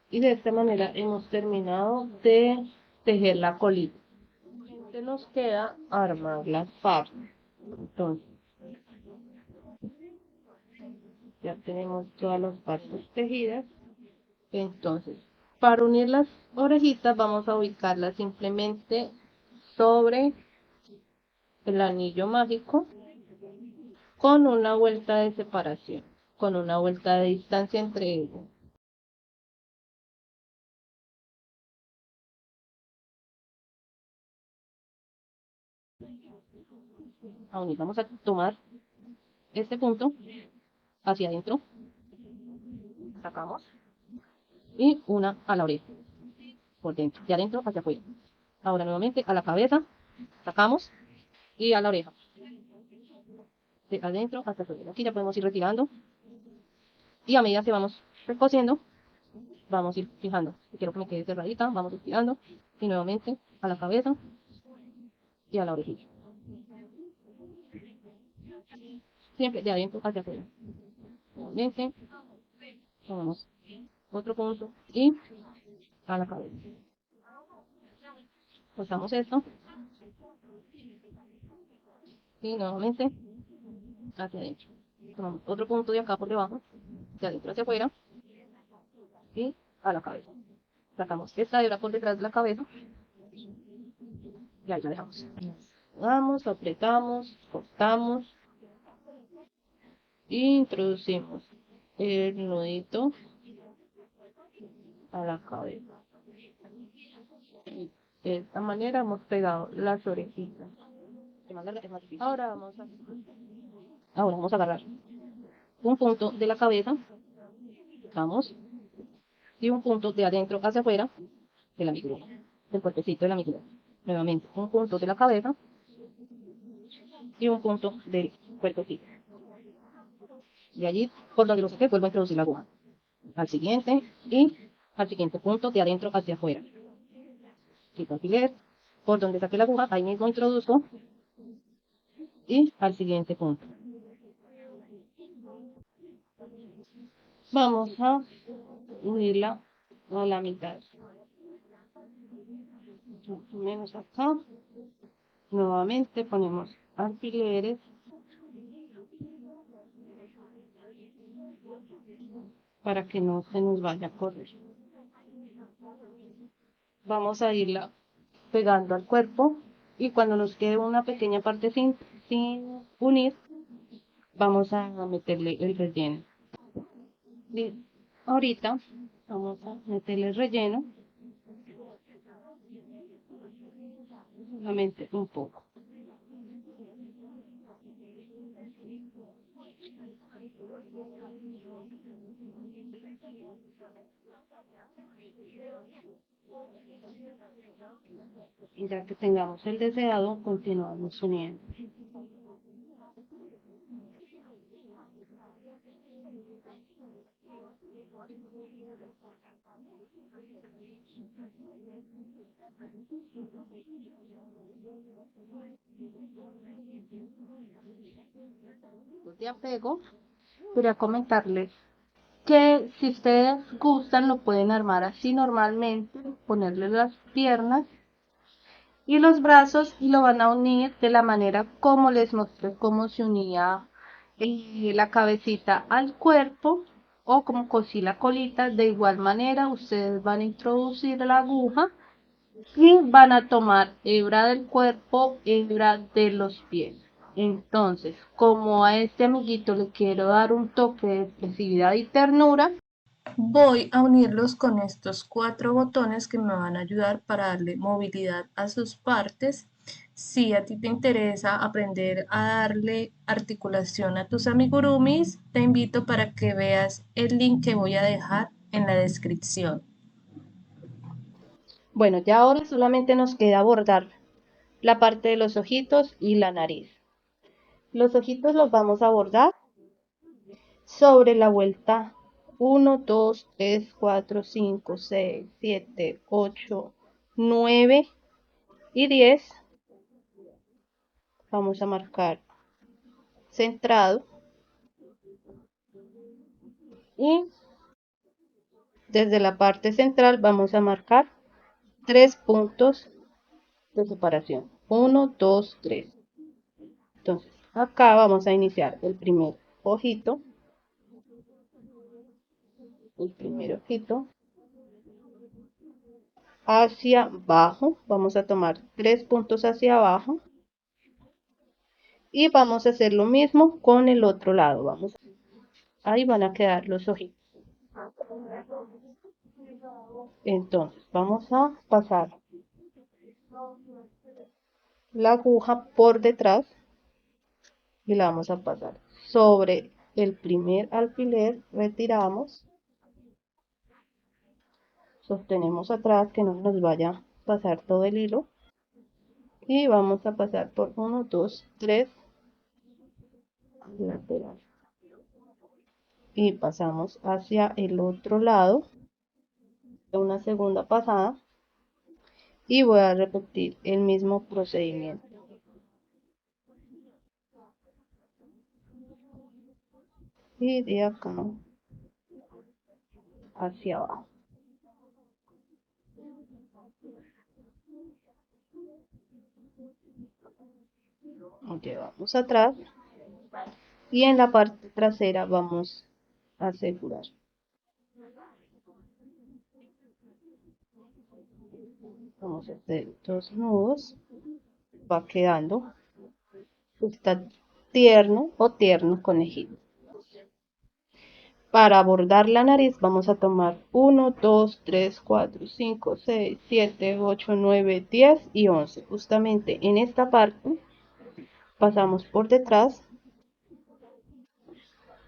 Y de esta manera hemos terminado de tejer la colita. Nos queda armar las partes. Entonces, ya tenemos todas las partes tejidas. Entonces, para unir las orejitas vamos a ubicarlas simplemente sobre el anillo mágico con una vuelta de separación, con una vuelta de distancia entre ellos. Vamos a tomar este punto hacia adentro, sacamos y una a la oreja, por dentro, de adentro hacia afuera. Ahora nuevamente a la cabeza, sacamos y a la oreja, de adentro hacia afuera. Aquí ya podemos ir retirando y a medida que vamos recosiendo, vamos a ir fijando. Si quiero que me quede cerradita, vamos estirando y nuevamente a la cabeza y a la orejilla. Siempre de adentro hacia afuera. Nuevamente, tomamos otro punto y a la cabeza. Cortamos esto y nuevamente hacia adentro. Tomamos otro punto de acá por debajo, de adentro hacia afuera y a la cabeza. Sacamos esta hebra por detrás de la cabeza y ahí la dejamos. Vamos, apretamos, cortamos e introducimos el nudito a la cabeza. De esta manera hemos pegado las orejitas. Ahora vamos a agarrar un punto de la cabeza, vamos, y un punto de adentro hacia afuera de la amígdala, del cuerpecito de la amígdala. Nuevamente, un punto de la cabeza y un punto del cuerpecito. De allí, por donde lo saqué, vuelvo a introducir la aguja. Al siguiente y al siguiente punto de adentro hacia afuera. Quito alfiler, por donde saqué la aguja, ahí mismo introduzco y al siguiente punto. Vamos a unirla a la mitad. Más o menos acá. Nuevamente ponemos alfileres para que no se nos vaya a correr. Vamos a irla pegando al cuerpo y cuando nos quede una pequeña parte sin unir, vamos a meterle el relleno. Bien, ahorita vamos a meterle el relleno, solamente un poco. Y ya que tengamos el deseado, continuamos uniendo. De apego, quería comentarles que si ustedes gustan lo pueden armar así normalmente, ponerle las piernas y los brazos y lo van a unir de la manera como les mostré cómo se unía la cabecita al cuerpo o como cosí la colita. De igual manera ustedes van a introducir la aguja y van a tomar hebra del cuerpo, hebra de los pies. Entonces, como a este amiguito le quiero dar un toque de expresividad y ternura, voy a unirlos con estos 4 botones que me van a ayudar para darle movilidad a sus partes. Si a ti te interesa aprender a darle articulación a tus amigurumis, te invito para que veas el link que voy a dejar en la descripción. Bueno, ya ahora solamente nos queda bordar la parte de los ojitos y la nariz. Los ojitos los vamos a bordar sobre la vuelta 1, 2, 3, 4, 5, 6, 7, 8, 9 y 10. Vamos a marcar centrado y desde la parte central vamos a marcar 3 puntos de separación. 1, 2, 3. Entonces, acá vamos a iniciar el primer ojito hacia abajo. Vamos a tomar 3 puntos hacia abajo y vamos a hacer lo mismo con el otro lado. Ahí van a quedar los ojitos. Entonces, vamos a pasar la aguja por detrás y la vamos a pasar sobre el primer alfiler, retiramos, sostenemos atrás que no nos vaya a pasar todo el hilo y vamos a pasar por 1, 2, 3 lateral y pasamos hacia el otro lado de una segunda pasada y voy a repetir el mismo procedimiento y de acá hacia abajo llevamos atrás y en la parte trasera vamos a asegurar. Vamos a hacer 2 nudos, va quedando, está tierno o tierno conejito. Para bordar la nariz vamos a tomar 1, 2, 3, 4, 5, 6, 7, 8, 9, 10 y 11. Justamente en esta parte pasamos por detrás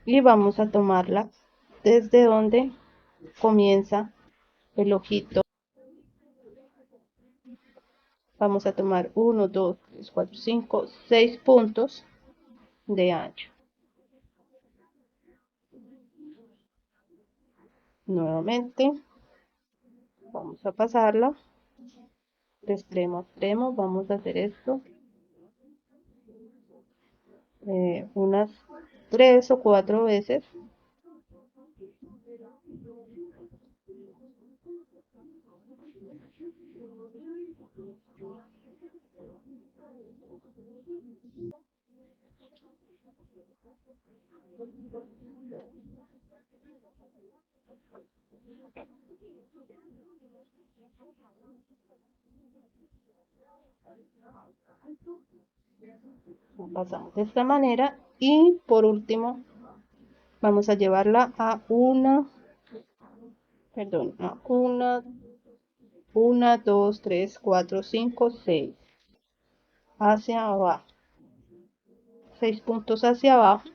y vamos a tomarla desde donde comienza el ojito. Vamos a tomar 1, 2, 3, 4, 5, 6 puntos de ancho. Nuevamente vamos a pasarla de extremo a extremo. Vamos a hacer esto unas 3 o 4 veces. Pasamos de esta manera y por último vamos a llevarla a una, 2, 3, 4, 5, 6 hacia abajo, 6 puntos hacia abajo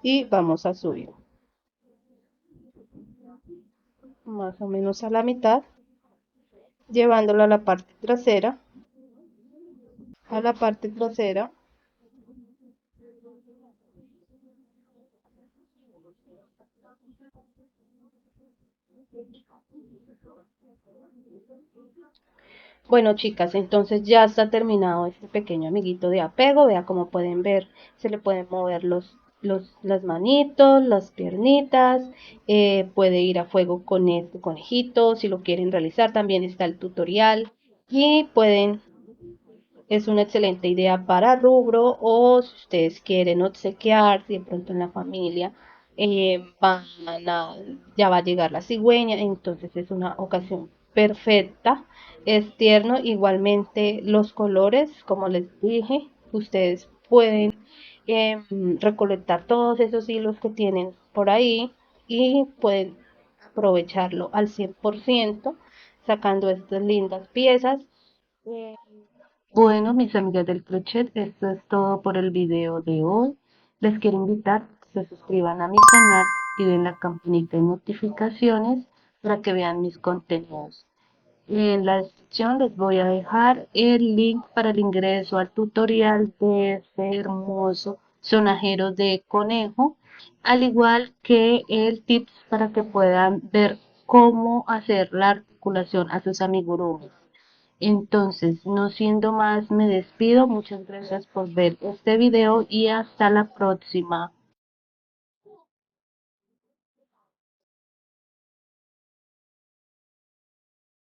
y vamos a subir más o menos a la mitad, llevándola a la parte trasera, a la parte trasera. Bueno, chicas, entonces ya está terminado este pequeño amiguito de apego. Vea, como pueden ver, se le pueden mover las manitos, las piernitas, puede ir a fuego con este conejito, si lo quieren realizar, también está el tutorial y es una excelente idea para rubro o si ustedes quieren obsequiar, si de pronto en la familia van ya va a llegar la cigüeña, entonces es una ocasión perfecta, es tierno, igualmente los colores, como les dije, ustedes pueden recolectar todos esos hilos que tienen por ahí y pueden aprovecharlo al 100% sacando estas lindas piezas. Eh, bueno, mis amigas del crochet, esto es todo por el video de hoy. Les quiero invitar a que se suscriban a mi canal activen la campanita de notificaciones para que vean mis contenidos. En la descripción les voy a dejar el link para el ingreso al tutorial de este hermoso sonajero de conejo, al igual que el tips para que puedan ver cómo hacer la articulación a sus amigurumis. Entonces, no siendo más, me despido. Muchas gracias por ver este video y hasta la próxima.